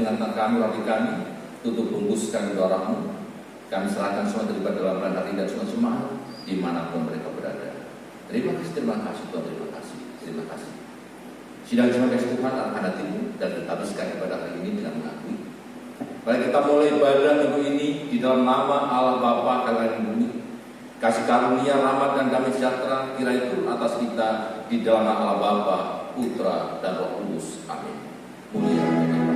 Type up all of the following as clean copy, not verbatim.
dengan kami, roti kami, tutup bungkuskan ke darah-Mu. Kami serahkan semua daripada dalam hari dan semua jemaat dimanapun mereka berada. Terima kasih Tuhan, terima kasih. Sidang jemaat kasih Tuhan akan hatimu dan kita habiskan ibadah hari ini dengan mengakui. Mari kita mulai ibadah minggu ini di dalam nama Allah Bapa kalian bumi. Kasih karunia, rahmat dan damai sejahtera kiranya turun atas kita di dalam nama Allah Bapa, Putra dan Roh Kudus. Amin. Mulia bagi Bapa.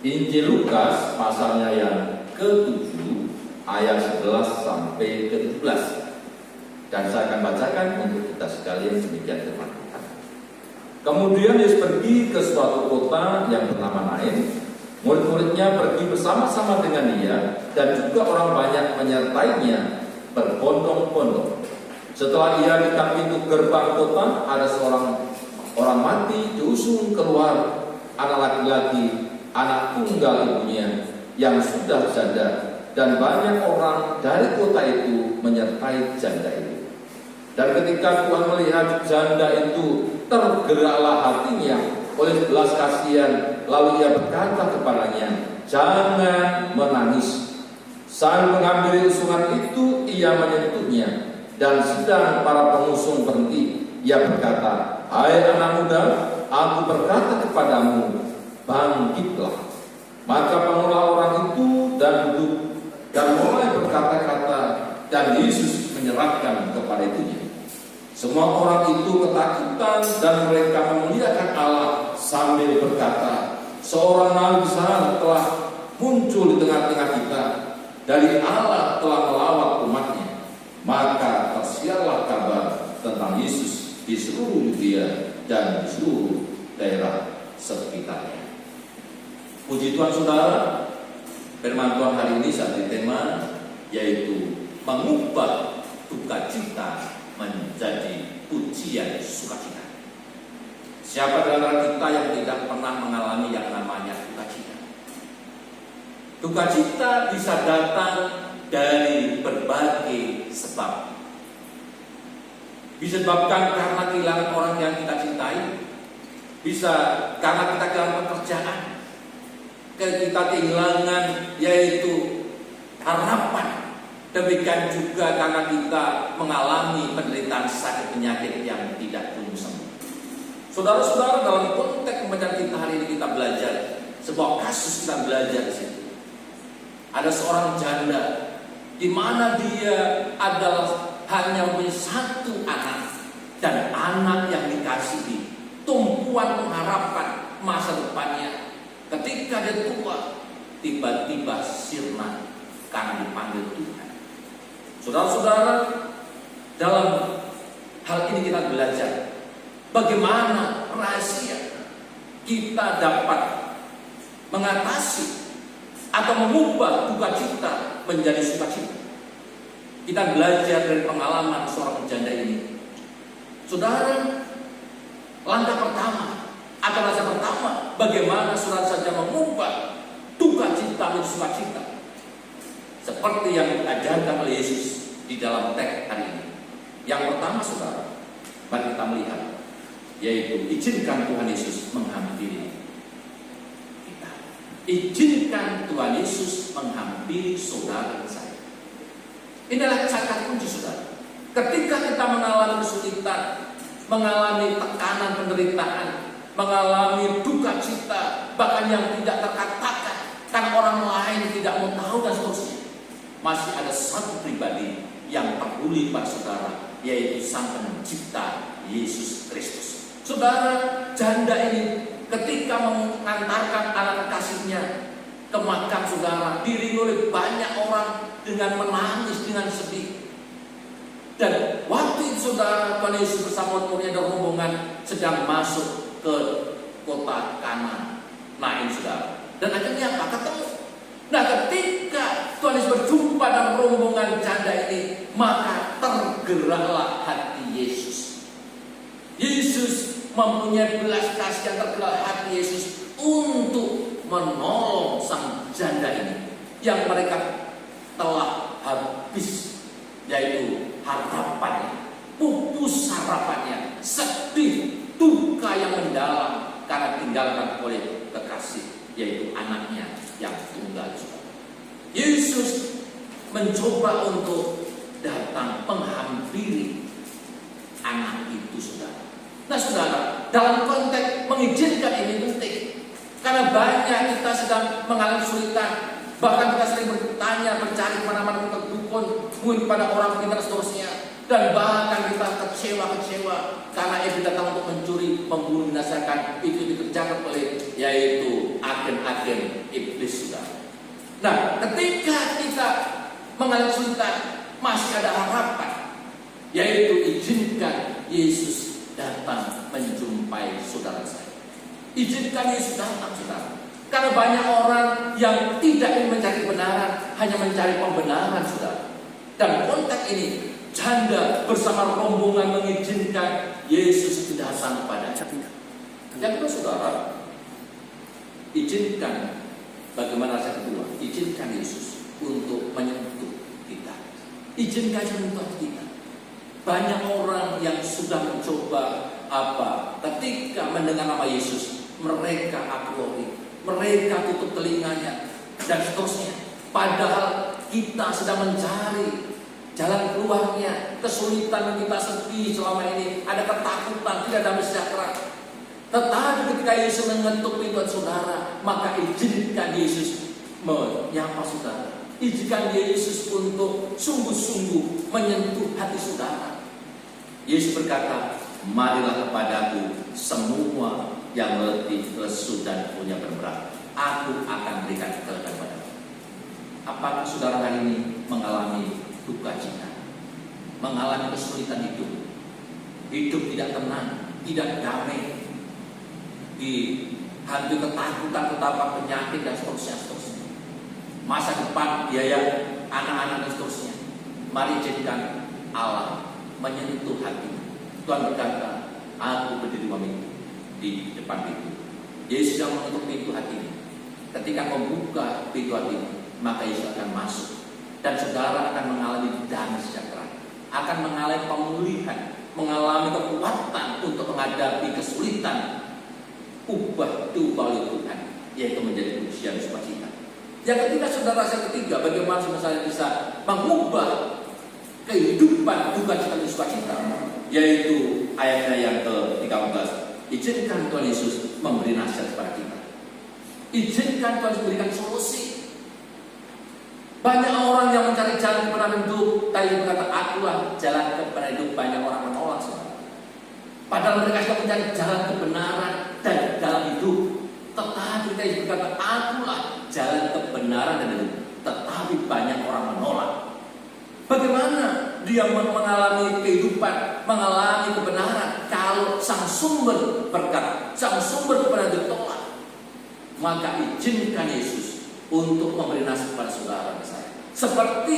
Injil Lukas pasalnya yang ke-7 ayat 11 sampai ke-17. Dan saya akan bacakan untuk kita sekalian demikian firman Tuhan. Kemudian Yesus pergi ke suatu kota yang bernama Nain. Murid-muridnya pergi bersama-sama dengan dia dan juga orang banyak menyertainya berbondong-bondong. Setelah ia dekat pintu gerbang kota, ada seorang orang mati diusung keluar, anak laki-laki, anak tunggal ibunya yang sudah janda, dan banyak orang dari kota itu menyertai janda itu. Dan ketika Tuhan melihat janda itu, tergeraklah hatinya oleh belas kasihan, lalu ia berkata kepadanya, "Jangan menangis." Saat mengambil usungan itu, ia menyentuhnya, dan sedang para pengusung berhenti, ia berkata, "Hai anak muda, aku berkata kepadamu, bangkitlah." Maka bangunlah orang itu dan duduk dan mulai berkata-kata, dan Yesus menyerahkan kepada itunya. Semua orang itu ketakutan dan mereka memuliakan Allah sambil berkata, "Seorang nabi besar telah muncul di tengah-tengah kita, dari Allah telah melawat umatnya." Maka tersiarlah kabar tentang Yesus di seluruh Yudea dan di seluruh daerah sekitarnya. Puji Tuhan saudara, firman Tuhan hari ini satu tema, yaitu mengubah duka cita menjadi pujian sukacita. Siapa di antara kita yang tidak pernah mengalami yang namanya duka cita? Duka cita bisa datang dari berbagai sebab. Bisa disebabkan karena kehilangan orang yang kita cintai, bisa karena kita kehilangan pekerjaan, kita kehilangan yaitu harapan. Demikian juga karena kita mengalami penderitaan sakit penyakit yang tidak kunjung sembuh. Saudara-saudara, dalam konteks pembacaan kita hari ini kita belajar sebuah kasus, kita belajar di situ. Ada seorang janda di mana dia adalah hanya mempunyai satu anak, dan anak yang dikasihi, tumpuan pengharapan masa depannya. Ketika dia tua, tiba-tiba sirna karena dipanggil Tuhan. Saudara-saudara, dalam hal ini kita belajar bagaimana rahasia kita dapat mengatasi atau mengubah duka cita menjadi sukacita. Kita belajar dari pengalaman seorang janda ini. Saudara, langkah pertama Atau rasa pertama, bagaimana saudara saja mengubah duka cita menjadi sukacita, seperti yang diajarkan oleh Yesus di dalam teks hari ini. Yang pertama saudara, mari kita melihat, yaitu izinkan Tuhan Yesus menghampiri kita. Izinkan Tuhan Yesus menghampiri saudara dan saya. Inilah kata kunci saudara. Ketika kita mengalami kesulitan, mengalami tekanan penderitaan, mengalami duka cita, bahkan yang tidak terkatakan, kan orang lain tidak mau tahu dan seterusnya, masih ada satu pribadi yang peduli pada saudara, yaitu Sang Pencipta Yesus Kristus. Saudara, janda ini ketika mengantarkan anak kekasihnya ke makam saudara, diiringi oleh banyak orang dengan menangis, dengan sedih. Dan waktu itu saudara, Tuhan Yesus bersama muridnya dan rombongan sedang masuk ke kota Kana. Nah ini saudara, dan akhirnya apa? Ketemu. Nah ketika Tuhan Yesus berjumpa dengan rombongan janda ini, maka tergeraklah hati Yesus. Yesus mempunyai belas kasih yang tergerak hati Yesus untuk menolong sang janda ini yang mereka telah habis, yaitu harapannya, pupus harapannya, sedih, duka yang mendalam karena tinggalkan oleh kekasih, yaitu anaknya yang tunggal. Yesus mencoba untuk datang menghampiri anak itu saudara. Nah saudara, dalam konteks mengizinkan ini penting, karena banyak kita sedang mengalami kesulitan. Bahkan kita sering bertanya, mencari kemana-mana ke dukun, mungkin pada orang kita seterusnya, dan bahkan kita kecewa karena ia datang untuk mencuri, membunuh, binasakan. Itu dikerjakan oleh yaitu agen-agen iblis sudah. Nah, ketika kita mengalami kesulitan, masih ada harapan, yaitu izinkan Yesus datang menjumpai saudara saya. Izinkan Yesus datang saudara. Karena banyak orang yang tidak ingin mencari kebenaran, hanya mencari pembenaran saudara. Dan konteks ini, janda bersama rombongan mengizinkan Yesus datang kepada kita. Yang kedua saudara, izinkan, bagaimana rasa kedua, izinkan Yesus untuk menyentuh kita. Izinkan menyentuh kita. Banyak orang yang sudah mencoba ketika mendengar nama Yesus, mereka aklori, mereka tutup telinganya dan seterusnya. Padahal kita sedang mencari jalan keluarnya, kesulitan yang kita sedih selama ini, ada ketakutan, tidak damai sejahtera. Tetapi ketika Yesus mengetuk pintu saudara, maka izinkan Yesus menyapa saudara. Izinkan Yesus untuk sungguh-sungguh menyentuh hati saudara. Yesus berkata, marilah kepadaku semua yang letih, lesu dan punya berat, aku akan berikan kelegaan kepadamu. Apakah saudara hari ini mengalami duka cita, mengalami kesulitan hidup, hidup tidak tenang, tidak damai, dihantui ketakutan, betapa penyakit dan seterusnya, masa depan, biaya anak-anak dan seterusnya? Mari izinkan Allah menyentuh hati. Tuhan berkata, aku berdiri memikul di depan pintu. Yesus yang mengetuk pintu hati ini. Ketika membuka pintu hati ini, maka Yesus akan masuk dan saudara akan mengalami damai sejahtera, akan mengalami pemulihan, mengalami kekuatan untuk menghadapi kesulitan. Ubah oleh Tuhan, yaitu menjadi pujian sukacita. Yang ketiga saudara, yang ketiga, bagaimana misalnya bisa mengubah kehidupan duka cita dan sukacita, yaitu ayatnya yang ke-13. Izinkan Tuhan Yesus memberi nasihat kepada kita. Izinkan Tuhan Yesus memberikan solusi. Banyak orang yang mencari jalan kebenaran hidup, tadi berkata, akulah jalan kebenaran hidup. Banyak orang menolak saudara. Padahal mereka sudah mencari jalan kebenaran dan dalam hidup. Tetapi kita berkata, akulah jalan kebenaran dan hidup. Tetapi banyak orang menolak. Bagaimana dia mengalami kehidupan, mengalami kebenaran, kalau sang sumber berkat, sang sumber kebenaran ditolak? Maka izinkan Yesus untuk memberi nasihat kepada saudara dan saya. Seperti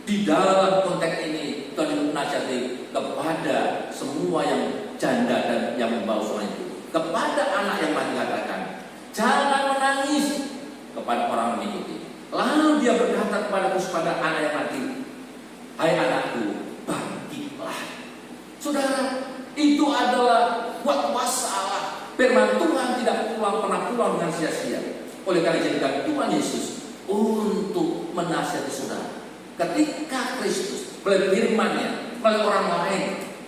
di dalam konteks ini, Tuhan menasihati kepada semua yang janda dan yang membawa suami itu. kepada anak yang mati katakan, jangan menangis kepada orang mengikuti. Lalu dia berkata kepada anak yang mati, hai anakku, bangkitlah. Saudara, itu adalah buat masalah. Firman Tuhan tidak pernah pulang dengan sia-sia. Oleh karena jadikan Tuhan Yesus untuk menasihati saudara. Ketika Kristus melalui firman-Nya, melalui orang lain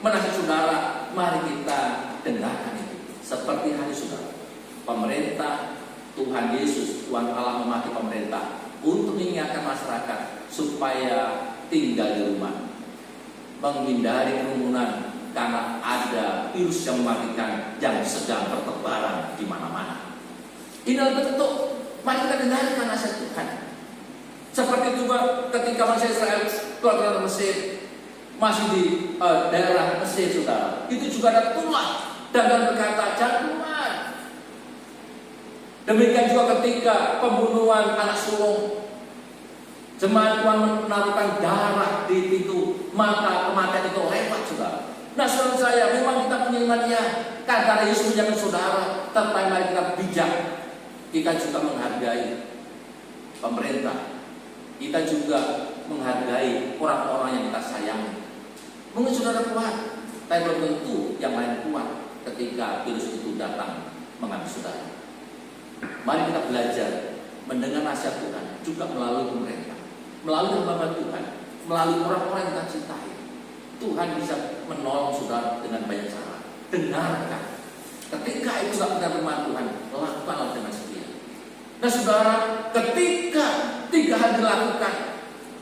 menasihati saudara, mari kita dengarkan itu. Seperti hari saudara, pemerintah Tuhan Yesus, Tuhan Allah memakai pemerintah untuk mengingatkan masyarakat supaya tinggal di rumah, menghindari kerumunan karena ada virus yang mematikan yang sedang bertebaran di mana-mana. Inilah bentuk, mari kita dengarkan nasihat Tuhan. Seperti juga ketika bangsa Israel keluar dari Mesir, masih di daerah Mesir, saudara, itu juga ada tulah dan berkata jangan keluar. Demikian juga ketika pembunuhan anak sulung, jemaat Tuhan menaruhkan darah di pintu, maka kematian itu lewat, saudara. Nah, saudara saya, memang kita punya iman ya, karena Yesus menjaga saudara, tetapi mari kita bijak. Kita juga menghargai pemerintah. Kita juga menghargai orang-orang yang kita sayangi. Mungkin saudara kuat, tapi belum tentu yang lain kuat ketika virus itu datang mengambil saudara. Mari kita belajar mendengar nasihat Tuhan juga melalui pemerintah, melalui hamba Tuhan, melalui orang-orang yang kita cintai. Tuhan bisa menolong saudara dengan banyak cara. Dengarkan. Ketika itu tidak benar firman Tuhan, lakukanlah dengan setia. Nah saudara, ketika 3 hal dilakukan,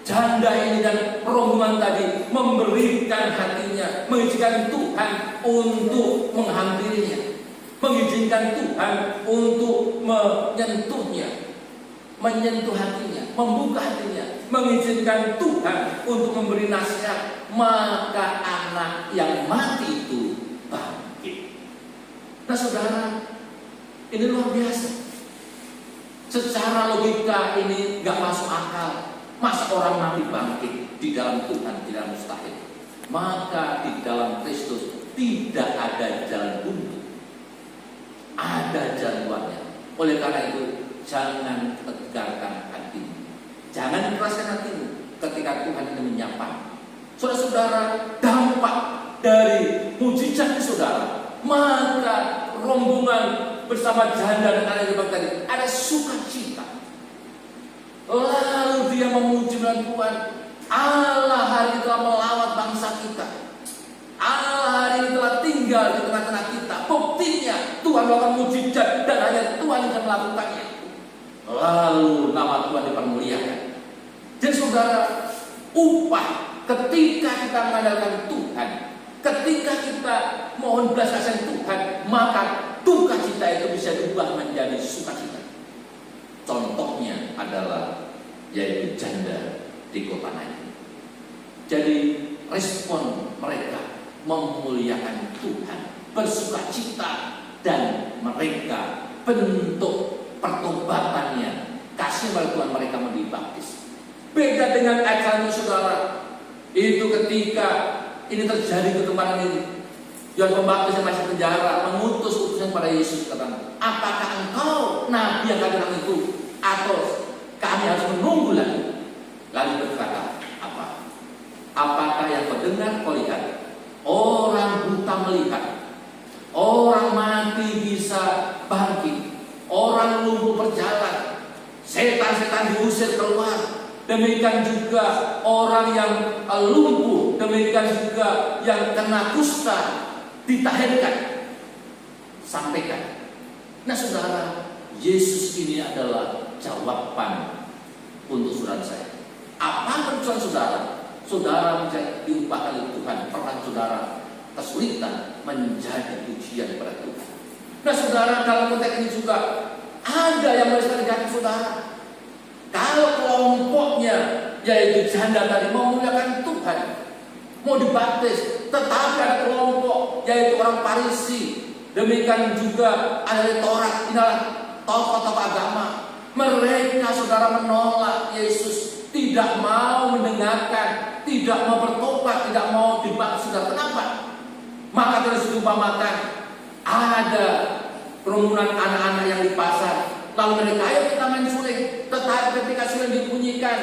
janda ini dan rombongan tadi memberikan hatinya, mengizinkan Tuhan untuk menghampirinya, mengizinkan Tuhan untuk menyentuhnya, menyentuh hatinya, membuka hatinya, mengizinkan Tuhan untuk memberi nasihat, maka anak yang mati itu bangkit. Nah saudara, ini luar biasa. Secara logika ini gak masuk akal. Masa orang mati bangkit? Di dalam Tuhan tidak mustahil. Maka di dalam Kristus tidak ada jalan buntu, ada jalan keluarnya. Oleh karena itu, jangan tegarkan hatimu, jangan keraskan hatimu ketika Tuhan ini menyapa. Saudara-saudara, dampak dari mujizat saudara, maka rombongan bersama janda dan anak yang tadi ada sukacita. Lalu dia memuji Tuhan, Allah hari ini telah melawat bangsa kita. Allah hari ini telah tinggal di tengah-tengah kita. Buktinya Tuhan melakukan mujizat dan hanya Tuhan yang melakukannya. Lalu nama Tuhan dipermuliakan. Jadi saudara, upah ketika kita mengandalkan Tuhan, ketika kita mohon belas kasihan Tuhan, maka duka cita itu bisa diubah menjadi sukacita. Contohnya adalah yaitu janda di kota Nain. Jadi respon mereka memuliakan Tuhan, bersukacita, dan mereka bentuk pertobatannya, kasih melalui Tuhan mereka mau dibaptis. Beda dengan acaranya saudara, itu ketika ini terjadi ketumpahan ini, Yohanes Pembaptis yang masih penjara mengutus utusan pada Yesus, kata, apakah engkau nabi yang datang itu, atau kami harus menunggu lagi? Lalu berkata, apa? Apakah yang mendengar kau lihat? Orang buta melihat, orang mati bisa bangkit, orang lumpuh berjalan, setan-setan diusir keluar. Demikian juga orang yang lumpuh, demikian juga yang kena kusta ditahirkan. Sampaikan. Nah saudara, Yesus ini adalah jawaban untuk saudara saya. Apa persoalan saudara? Saudara menjadi diubah oleh Tuhan. Pernah saudara kesulitan menjadi pujian kepada Tuhan. Nah saudara, dalam konteks ini juga ada yang merespon negatif saudara. Kalau kelompoknya yaitu janda tadi memuliakan Tuhan, mau dibaptis, tetapi ada kelompok yaitu orang Farisi, demikian juga ahli Taurat, inilah tokoh-tokoh agama. Mereka saudara menolak Yesus, tidak mau mendengarkan, tidak mau bertobat, tidak mau dibaptis. Saudara, kenapa? Maka terus diumpamakan, Ada kerumunan anak-anak yang di pasar, lalu mereka, ayo kita main suling. Tetapi ketika suling dibunyikan,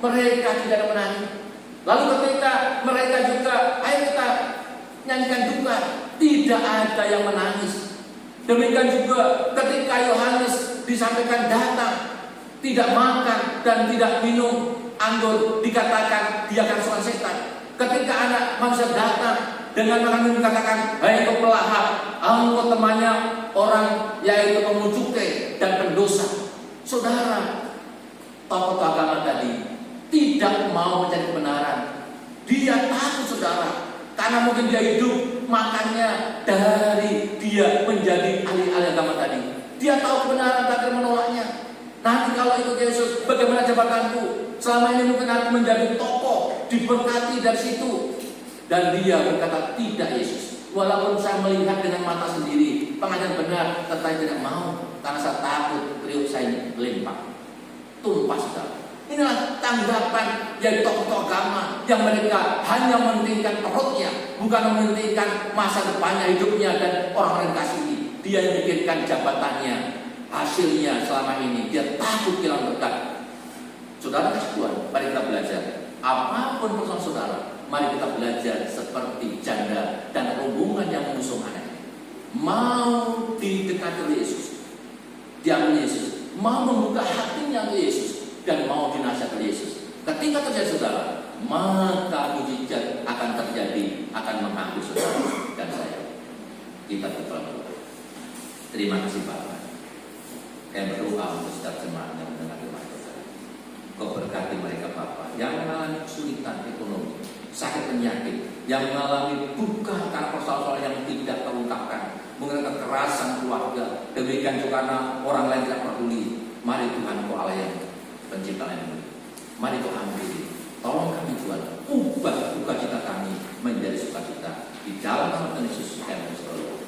mereka tidak menangis. Lalu ketika mereka juga, ayo kita nyanyikan duka, tidak ada yang menangis. Demikian juga ketika Yohanes disampaikan datang, tidak makan dan tidak minum anggur, dikatakan dia akan seorang setan. Ketika anak manusia datang dengan makan minum, dikatakan, hai kau pelahap, engkau temannya orang yaitu pemungut cukai dan pendosa. Saudara, tokoh agama tadi tidak mau mencari kebenaran. Dia takut, saudara, karena mungkin dia hidup makannya dari dia menjadi ahli agama tadi. Dia tahu kebenaran tapi menolaknya. Nanti kalau ikut Yesus, bagaimana jabatanku? Selama ini mungkin aku menjadi tokoh, diberkati dari situ. Dan dia berkata, tidak Yesus. Walaupun saya melihat dengan mata sendiri pengajaran benar, tetapi tidak mau karena saya takut periuk saya limpak, tumpah, saudara. Inilah tanggapan dari tokoh agama yang mereka hanya mementingkan perutnya, bukan mementingkan masa depannya, hidupnya, dan orang-orang dikasihi. Dia memikirkan jabatannya, hasilnya selama ini. Dia takut hilang berkat. Saudara kasih Tuhan, mari kita belajar. Apapun persoalan saudara, mari kita belajar seperti janda dan rombongan yang mengusung anaknya. Mau didekati oleh Yesus, diambil Yesus, mau membuka hatinya oleh Yesus, dan mau dinasihat oleh Yesus. Ketika terjadi saudara, maka mujizat akan terjadi, akan mengambil saudara dan saya. Kita berdoa. Terima kasih Bapak. Kami berdoa untuk setiap jemaat yang mendengar firman Tuhan. Kau berkati mereka Bapak yang mengalami kesulitan ekonomi, sakit penyakit, yang mengalami duka karena persoalan yang tidak terungkapkan, mengenai kekerasan keluarga, demikian juga karena orang lain tidak peduli. Mari Tuhan, Kau Allah yang pencipta yang mari Kau ampuni, tolong kami Tuhan, ubah duka cita kami menjadi sukacita. Di dalam nama Tuhan Yesus kami berdoa.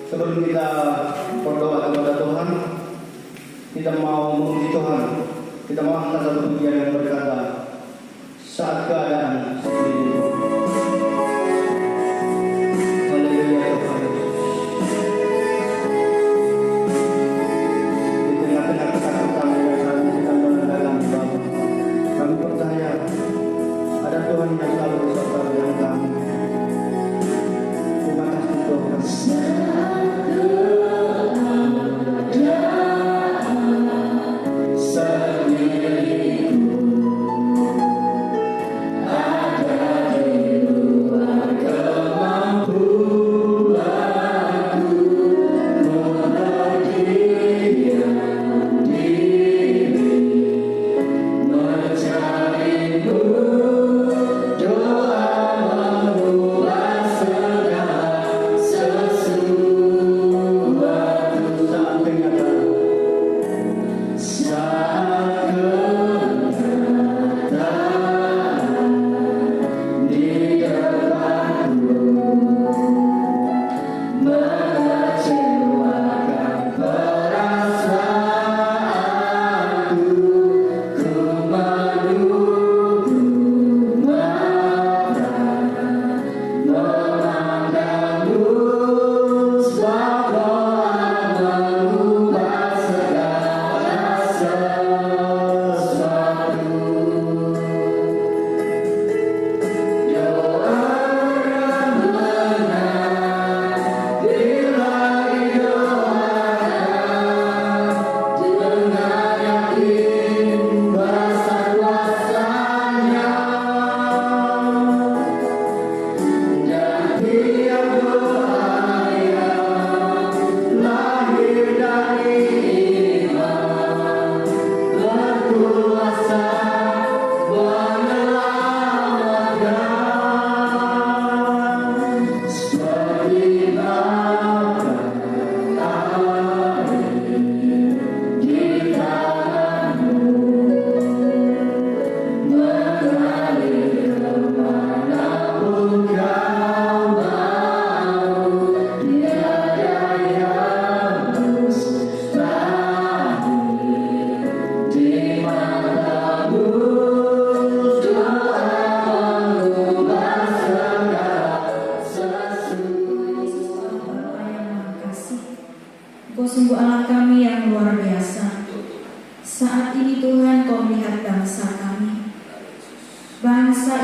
Sebelum kita berdoa kepada Tuhan, kita mau memuji Tuhan. Kita mau angkat satu pujian yang berkata, saat keadaan seperti itu. Haleluya Tuhan Yesus. Di tengah-tengah ketakutan yang kami sedang berdalam Bapa, kami percaya ada Tuhan yang selalu beserta dengan kami. Terima kasih Tuhan. Doa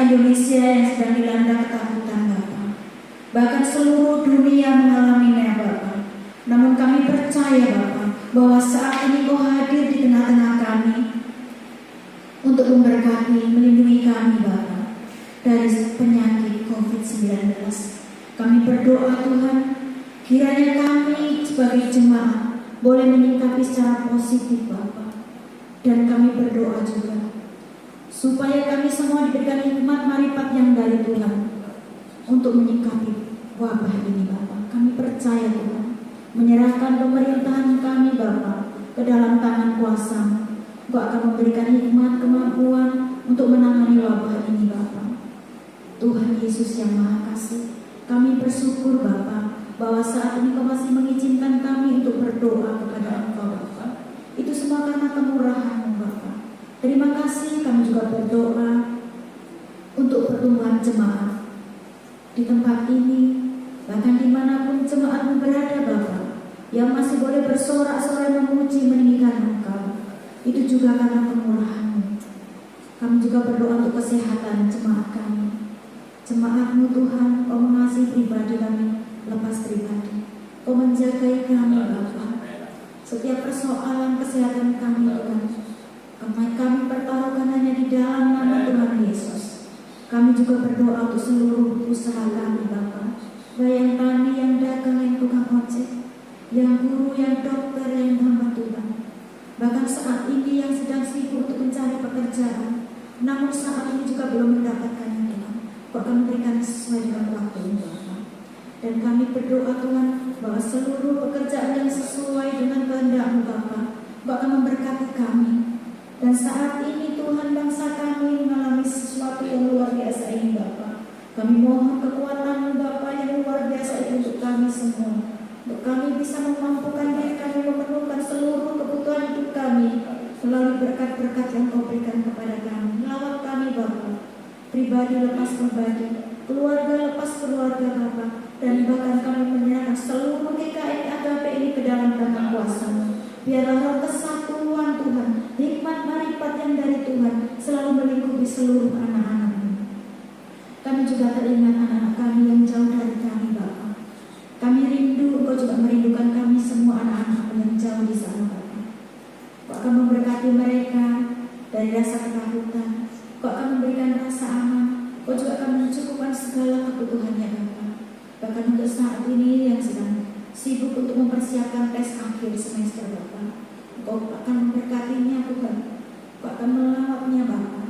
Indonesia yang sedang dilanda ketakutan Bapa. Bahkan seluruh dunia mengalaminya Bapa. Namun kami percaya Bapa bahwa saat ini Kau hadir di tengah-tengah kami untuk memberkati, melindungi kami Bapa dari penyakit COVID-19. Kami berdoa Tuhan, kiranya kami sebagai jemaat boleh menyikapi secara positif Bapa. Dan kami berdoa juga supaya kami semua diberikan hikmat marifat yang dari Tuhan untuk menyikapi wabah ini Bapa. Kami percaya Tuhan, menyerahkan pemerintahan kami Bapa ke dalam tangan kuasa. Engkau akan memberikan hikmat, kemampuan untuk menangani wabah ini Bapa. Tuhan Yesus yang Maha Kasih, kami bersyukur Bapa bahwa saat ini Kau masih mengizinkan kami untuk berdoa kepada Engkau Bapa. Itu semua karena kemurahan-Mu Bapa. Terima kasih. Kami juga berdoa untuk pertumbuhan jemaat di tempat ini, bahkan dimanapun jemaat-Mu berada Bapa, yang masih boleh bersorak-sorai memuji meninggikan Engkau. Itu juga karena kemurahan-Mu. Kami juga berdoa untuk kesehatan jemaat kami. Jemaat-Mu Tuhan, Kau mengasihi pribadi kami, lepas pribadi. Kau menjagai kami Bapa. Setiap persoalan kesehatan kami Tuhan, kami pertaruhkan hanya di dalam nama Tuhan Yesus. Kami juga berdoa untuk seluruh usaha kami Bapa, baik yang tani, yang dagang, yang tukang ojek, yang guru, yang dokter, yang hamba Tuhan. Bahkan saat ini yang sedang sibuk untuk mencari pekerjaan, namun saat ini juga belum mendapatkannya Tuhan. Kau akan memberikan sesuai dengan waktu Bapa. Dan kami berdoa Tuhan bahwa seluruh pekerjaan yang sesuai dengan kehendak-Mu Bapa, Kau akan memberkati kami. Dan saat ini Tuhan, bangsa kami mengalami sesuatu yang luar biasa ini Bapa. Kami mohon kekuatan-Mu Bapa yang luar biasa itu untuk kami semua. Untuk kami bisa memampukan diri kami memenuhkan seluruh kebutuhan hidup kami melalui berkat-berkat yang Kau berikan kepada kami. Melawat kami Bapa, pribadi lepas pribadi, keluarga lepas keluarga Bapa. Dan bahkan kami menyerahkan seluruh GKI AGAPE ini ke dalam tangan kuasa-Mu. Biarlah roh kesatuan Tuhan, hikmat marifat yang dari Tuhan selalu melingkupi seluruh anak-anak-Mu. Kami juga teringat anak-anak kami yang jauh dari kami Bapa. Kami rindu, Engkau juga merindukan kami semua anak-anak yang jauh di sana Bapa. Kau akan memberkati mereka dari rasa ketakutan. Kau akan memberikan rasa aman. Kau juga akan mencukupkan segala kebutuhannya Bapa. Bahkan untuk saat ini yang sedang sibuk untuk mempersiapkan tes akhir semester Bapa, Kau akan memberkatinya Tuhan. Kau akan melawatnya Bapa.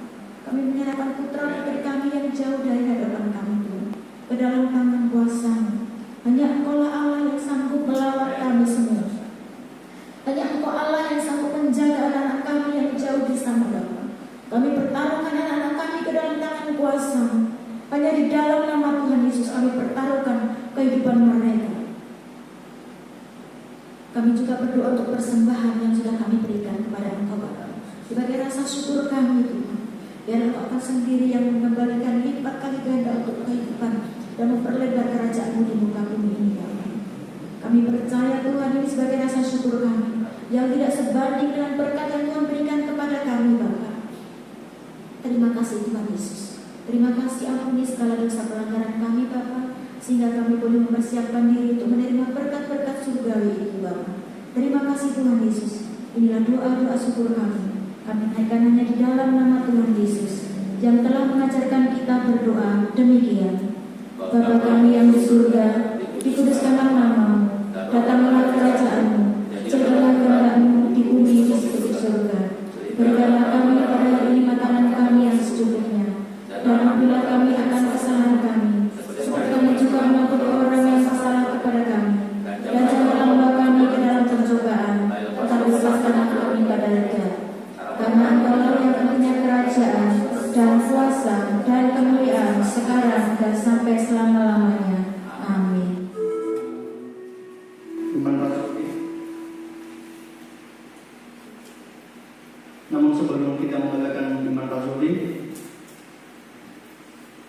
Kami menyerahkan putra putri kami yang jauh dari hadapan kami Tuhan ke dalam tangan kuasa-Mu. Hanya Engkau-lah Allah yang sanggup melawat kami semua. Hanya Engkau Allah yang sanggup menjaga anak-anak kami yang jauh di sana Bapa. Kami pertaruhkan anak-anak kami ke dalam tangan kuasa-Mu. Hanya di dalam nama Tuhan Yesus kami pertaruhkan kehidupan mereka. Kami juga berdoa untuk persembahan yang sudah kami berikan kepada Engkau Bapa. Sebagai rasa syukur kami Tuhan, biar Engkau akan sendiri yang mengembalikan lipat kali ganda untuk kehidupan dan memperlebar kerajaan-Mu di muka bumi ini Bapa. Kami percaya Tuhan ini sebagai rasa syukur kami yang tidak sebanding dengan berkat yang Tuhan berikan kepada kami Bapa. Terima kasih Tuhan Yesus. Terima kasih ampuni segala dosa pelanggaran kami Bapa, sehingga kami boleh mempersiapkan diri untuk menerima berkat-berkat surgawi itu Bapa. Terima kasih Tuhan Yesus. Inilah doa-doa syukur kami. Kami naikkan hanya di dalam nama Tuhan Yesus yang telah mengajarkan kita berdoa demikian. Bapa kami yang di surga, dikuduskanlah nama-Mu, datanglah kerajaan-Mu, jadilah kehendak-Mu di bumi seperti di surga. Berikanlah kami pada hari ini makanan kami yang secukupnya. Dan ampunilah kami akan kesalahan kami, seperti kami juga mengampuni orang yang bersalah kepada kami. Dan janganlah membawa kami ke dalam pencobaan, tetapi bebaskanlah kami dari jahat. Karena Engkau-lah yang punya kerajaan dan kuasa dan kemuliaan sekarang dan sampai selama-lamanya. Amin. Namun sebelum kita mengadakan iman rasuli,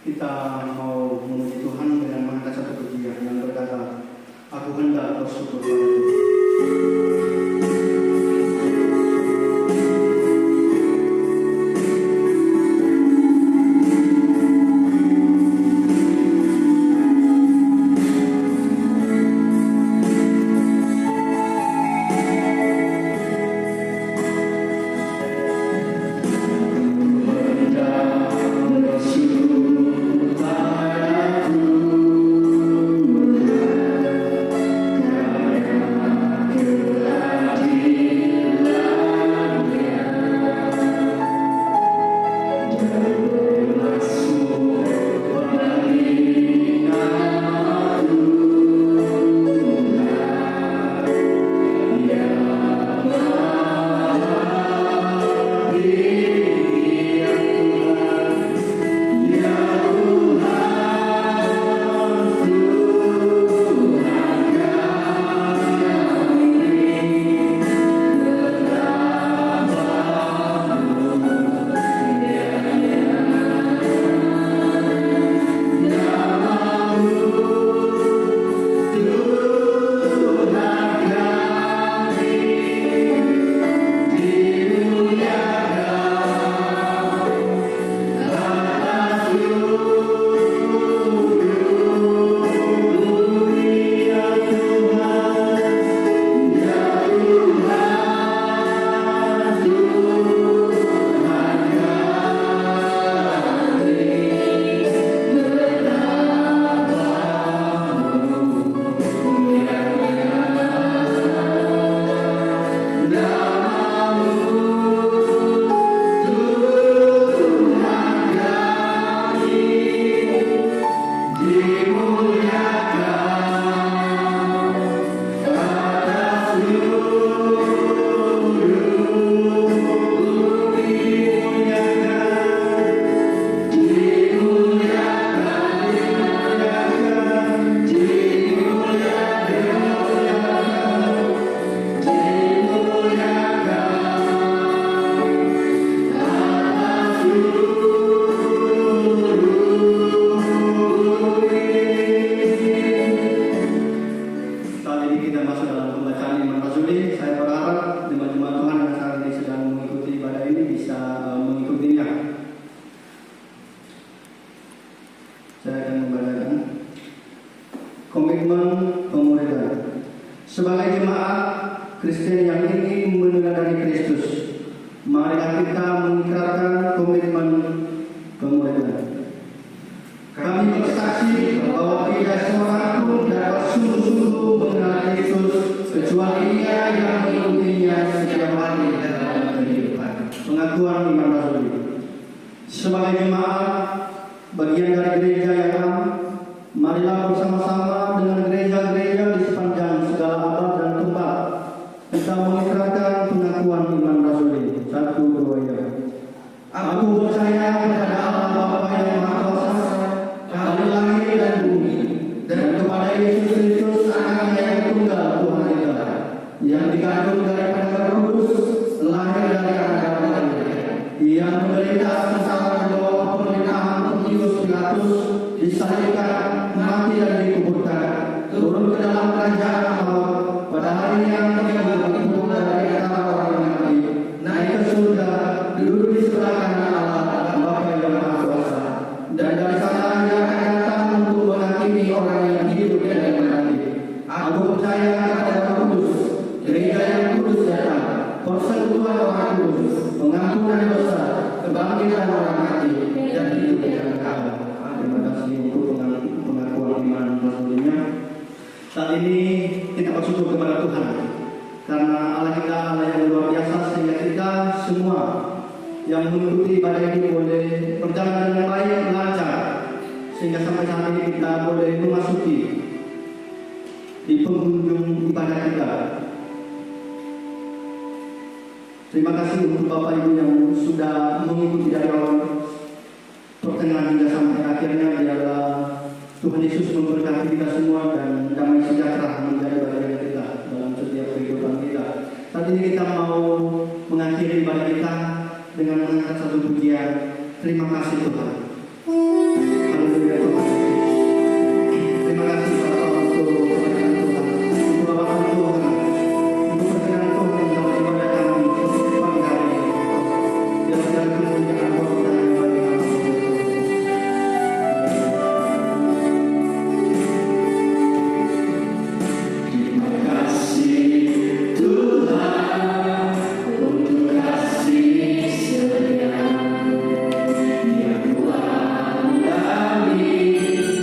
kita mau memuji Tuhan dengan mengangkat satu pujian yang berkata, Aku hendak bersyukur pada Tuhan. Saya akan membacakan komitmen pemuridan. Sebagai jemaat Kristen yang ingin meneladani Kristus, mari kita mengikrarkan komitmen pemuridan. Kami bersaksi bahwa tidak seorang pun dapat sungguh-sungguh mengenal Kristus kecuali Ia yang mengikutinya setiap hari dalam kehidupan. Pengakuan iman rasuli. Sebagai jemaat bagian dari gereja yang am, marilah bersama-sama dengan gereja-gereja di sepanjang segala abad dan tempat kita mengikrarkan pengakuan iman rasuli. 1, 2, ya. Aku percaya kepada Allah Bapa yang Maha Kuasa, Kali langit dan bumi, dan kepada Yesus Kristus Anaknya yang tunggal Tuhan kita, yang dikandung daripada Roh Kudus, lahir dari anak Maria, yang menderita sengsara di bawah pemerintahan Pontius Pilatus, disalibkan, mati dan dikuburkan, turun ke dalam kerajaan maut, pada hari yang ketiga bangkit dari antara orang yang mati, naik ke surga, duduk di sebelah kanan Allah Bapa yang Maha Kuasa, dan dari sana Ia akan datang untuk menghakimi orang yang hidup dan yang mati. Aku percaya kepada Roh Kudus, gereja yang kudus datang, persekutuan orang kudus, pengampunan dosa, kebangkitan orang mati, dan hidup yang kekal. Terima kasih untuk pengakuan iman rasulunya. Saat ini kita bersyukur kepada Tuhan, karena Allah kita Allah yang luar biasa, sehingga kita semua yang mengikuti ibadah ini boleh berjalan dengan baik, lancar, sehingga sampai saat ini kita boleh memasuki di penghujung ibadah kita. Terima kasih untuk Bapak Ibu yang sudah mengikuti dari awal pertengahan hingga sampai akhirnya. Biarlah Tuhan Yesus memberkati kita semua dan damai sejahtera menjadi bagian kita dalam setiap kehidupan kita. Saat ini kita mau mengakhiri ibadah kita dengan mengangkat satu pujian. Terima kasih Tuhan. Haleluya Tuhan. Terima kasih kepada Allah untuk keberkahan Tuhan, untuk bapak Tuhan, untuk perkenan Tuhan dalam ibadah kami di pagi hari ini. Dan segala kemuliaan Bapa dan bagi nama Tuhan. Terima kasih Tuhan untuk kasih setia yang kuat kami dalam hidupku. Terima kasih Yesus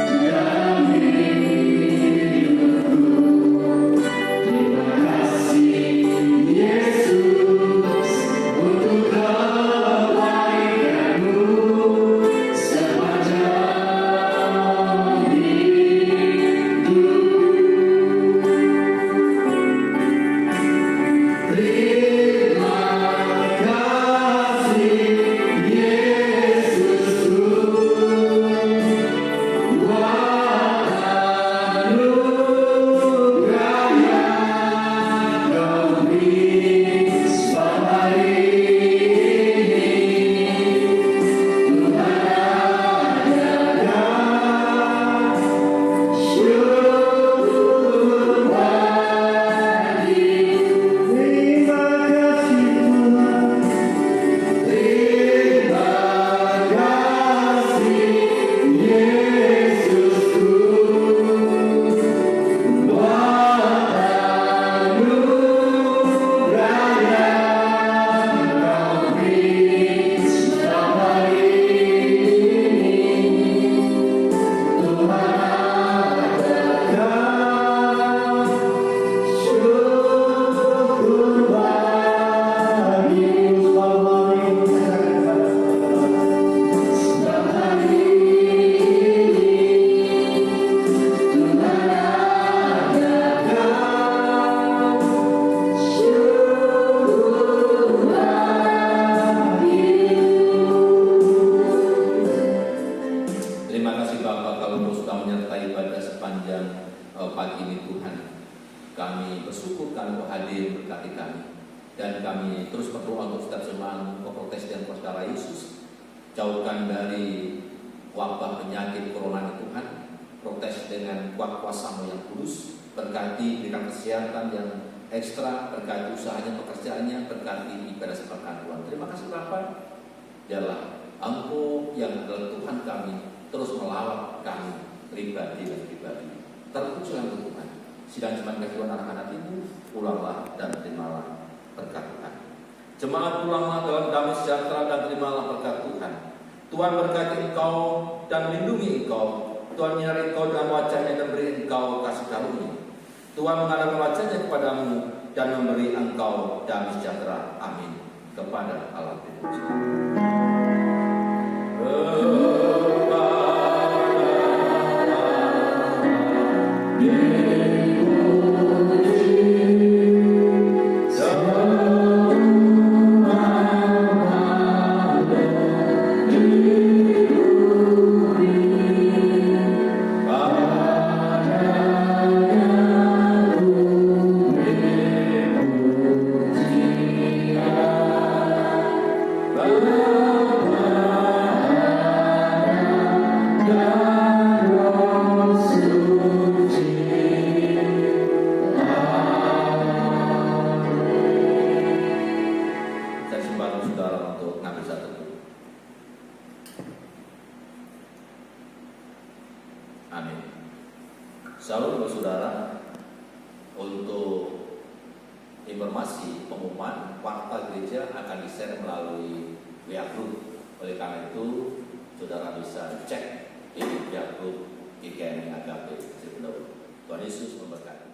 untuk kebaikan-Mu sepanjang hidupku. Terima kasih Yesusku, buat anugerah yang Kau beri selama ini. Tuhan ada syukur bagi. Terima kasih Tuhan. Terima kasih Yesusku, buat anugerah yang Kau beri selama ini. Tuhan ada syukur bagi. Terima kasih Bapak kalau Engkau sudah menyertai pada sepanjang pagi ini Tuhan. Kami bersyukur karena Engkau hadir berkati kami. Dan kami terus berdoa untuk setiap jemaat Protes dan Saudara Yesus. Jauhkan dari wabah penyakit corona ini Tuhan. Protes dengan kuasa-Mu yang kudus. Berkati berikan kesehatan yang ekstra, berkati usahanya, pekerjaannya, berkati ibadah sepekan Tuhan. Terima kasih Bapak. Biarlah Engkau yang adalah Tuhan kami terus melawat kami pribadi dan pribadi. Terpujilah Tuhan. Sidang jemaat kehidupan anak-anak itu, pulanglah dan terimalah berkat Tuhan. Jemaat, pulanglah dalam damai sejahtera dan terimalah berkat Tuhan. Tuhan berkati engkau dan melindungi engkau. Tuhan menyinari engkau dengan wajahnya dan beri engkau kasih karunia. Tuhan menghadapkan wajahnya kepadamu dan memberi engkau damai sejahtera. Amin. Kepada Allah terpuji. Amin. Salam saudara, untuk informasi pengumuman warta gereja akan di-share melalui WA Group. Oleh karena itu, saudara bisa cek di WA Group GKMI Agape. Tuhan Yesus memberkati.